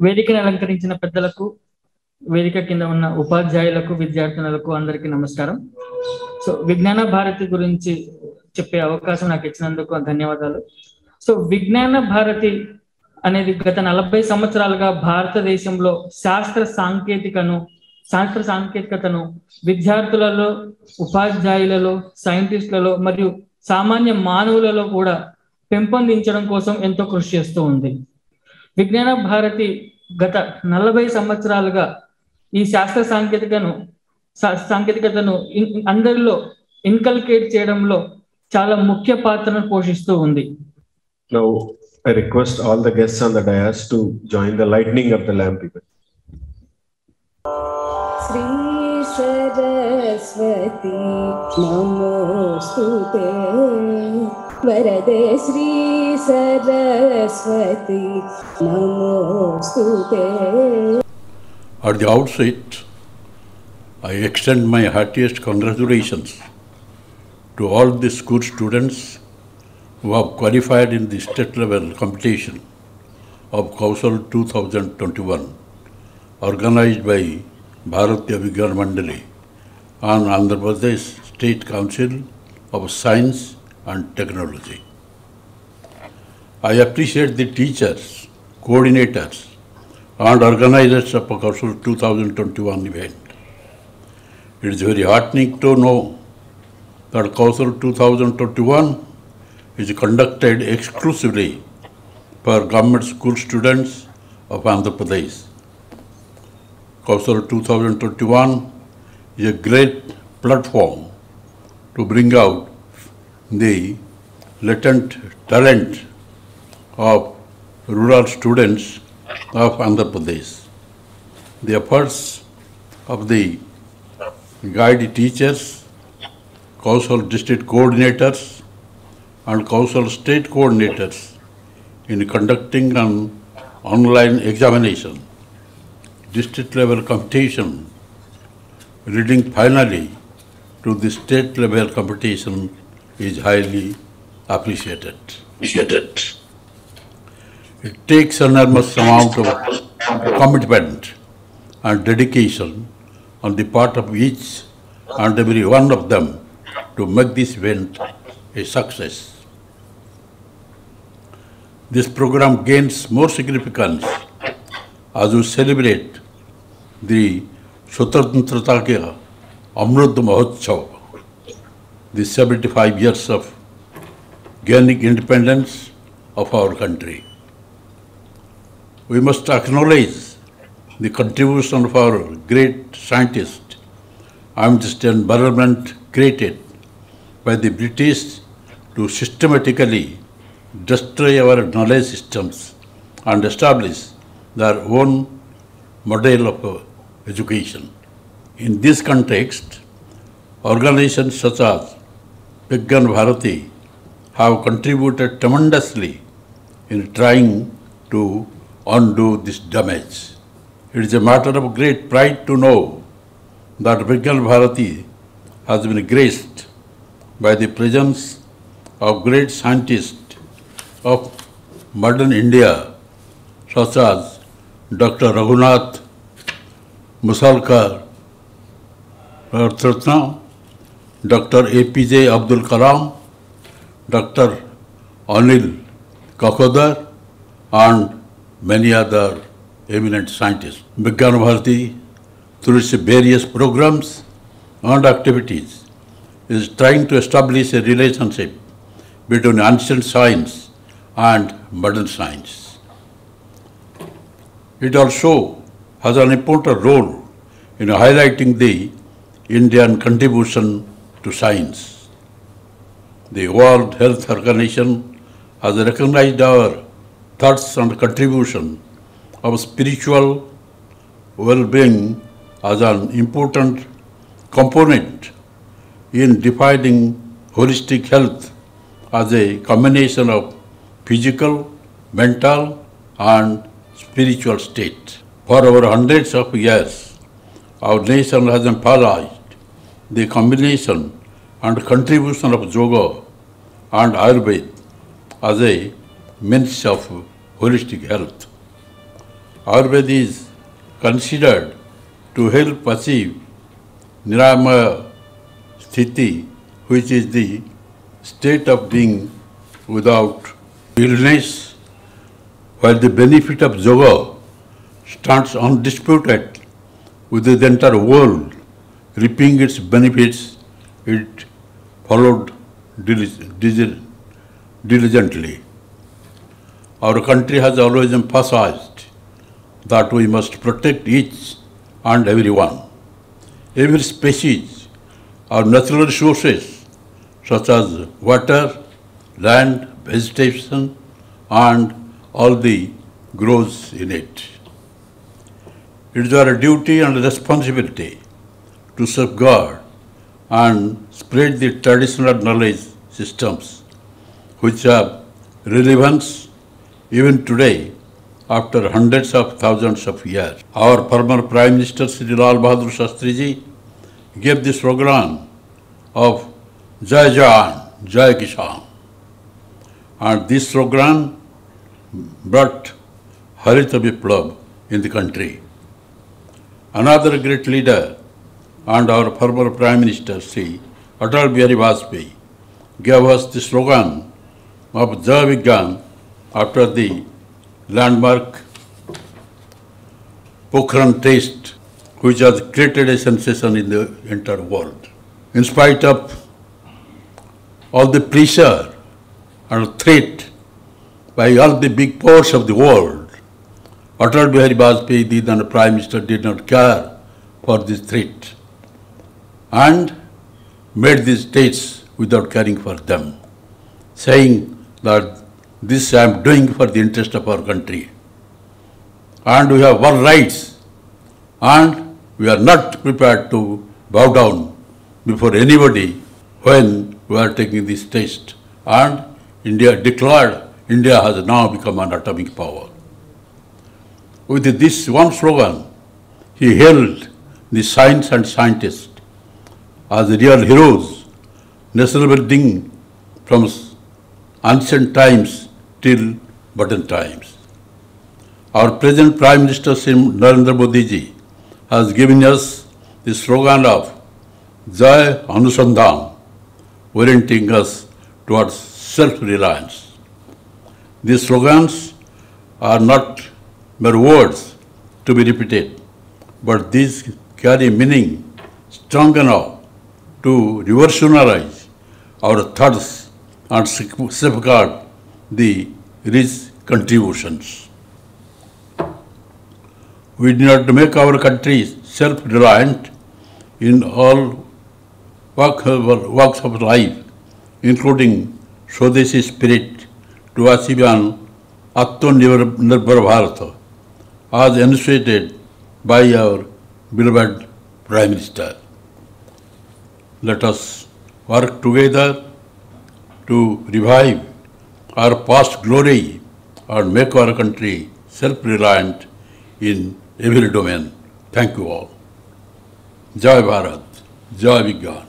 వేదికను అలంకరించిన పెద్దలకు, వేదిక కింద ఉన్న ఉపాధ్యాయులకు, విద్యార్థినులకు అందరికీ నమస్కారం. సో విజ్ఞాన భారతి గురించి చెప్పే అవకాశం నాకు ఇచ్చినందుకు ధన్యవాదాలు. సో విజ్ఞాన భారతి అనేది గత 40 సంవత్సరాలుగా భారతదేశంలో శాస్త్ర సాంకేతికతను విద్యార్థులలో, ఉపాధ్యాయులలో, సైంటిస్టులలో మరియు సామాన్య మానవులలో కూడా పెంపొందించడం కోసం ఎంతో కృషి చేస్తూ ఉంది. విజ్ఞాన భారతి గత 40 సంవత్సరాలుగా ఈ శాస్త్ర సాంకేతికతను అందరిలో ఇన్కల్కేట్ చేయడంలో చాలా ముఖ్య పాత్రను పోషిస్తూ ఉంది. Now I request all the guests on the dais to join the lighting of the lamp event. Shri Saraswati Namostute Varade Shri Saraswati Namostute. At the outset, I extend my heartiest congratulations to all the school students who have qualified in the state level competition of Kausal 2021 organized by Bharatiya Vigyan Mandali and Andhra Pradesh State Council of Science and Technology. I appreciate the teachers, coordinators and organizers of Kausal 2021 event. It is very heartening to know that Kausal 2021 is conducted exclusively for government school students of Andhra Pradesh. Kausal 2021 is a great platform to bring out the latent talent of rural students of Andhra Pradesh. The efforts of the guide teachers, Kausal district coordinators and Kausal state coordinators in conducting an online examination, district level competition, leading finally to the state level competition is highly appreciated. It takes an enormous amount of commitment and dedication on the part of each and every one of them to make this event a success. This program gains more significance as we celebrate the Swatantrata Amrit Mahotsav, the 75 years of gaining independence of our country. We must acknowledge the contribution of our great scientists amidst an environment created by the British to systematically destroy our knowledge systems and establish their own model of education. In this context, organizations such as Vigyan Bharati have contributed tremendously in trying to undo this damage. It is a matter of great pride to know that Vigyan Bharati has been graced by the presence of great scientists of modern India such as Dr. Raghunath Musalkar Ratna, Dr. APJ Abdul Kalam, Dr. Anil Kakodar and many other eminent scientists. Vigyan Bharati, through its various programs and activities, is trying to establish a relationship between ancient science and modern science. It also has an important role in highlighting the Indian contribution to science. The World Health Organization has recognized our thoughts and contribution of spiritual well-being as an important component in defining holistic health as a combination of physical, mental and spiritual state. For over hundreds of years, our nation has emphasized the combination and contribution of yoga and Ayurveda as a means of holistic health. Ayurveda is considered to help achieve Niramaya Sthiti, which is the state of being without illness, while the benefit of yoga stands undisputed with the entire world reaping its benefits. It followed diligently. Our country has always emphasized that we must protect each and everyone. Every species or natural resources such as water, land, vegetation, and all the grows in it. It is our duty and responsibility to safeguard and spread the traditional knowledge systems which have relevance even today after hundreds of thousands of years. Our former Prime Minister Sri Lal Bahadur Shastri Ji gave the slogan of Jai Jawan, Jai Kisan. And this slogan brought Harita Viplab in the country. Another great leader and our former Prime Minister Sri Atal Bihari Vajpayee gave us the slogan of Jai Vigyan after the landmark Pokhran test, which has created a sensation in the entire world. In spite of all the pressure and threat by all the big powers of the world, Atal Bihari Vajpayee, the Prime Minister, did not care for this threat and made these states without caring for them, saying that this I am doing for the interest of our country. And we have all rights, and we are not prepared to bow down before anybody when we are taking this test. And India declared India has now become an atomic power. With this one slogan, he hailed the science and scientists as real heroes, national building from ancient times till modern times. Our present Prime Minister Sri Narendra Modi Ji has given us the slogan of Jai Anusandhan, orienting us towards self-reliance. These slogans are not mere words to be repeated, but these carry meaning strong enough to revolutionize our thoughts and safeguard the rich contributions. We need not make our country self-reliant in all walks of life, including Swadeshi spirit, to achieve an Atmanirbhar Bharat, as enunciated by our beloved Prime Minister. Let us work together to revive our past glory and make our country self-reliant in every domain. Thank you all. Jai Bharat, Jai Vigyan.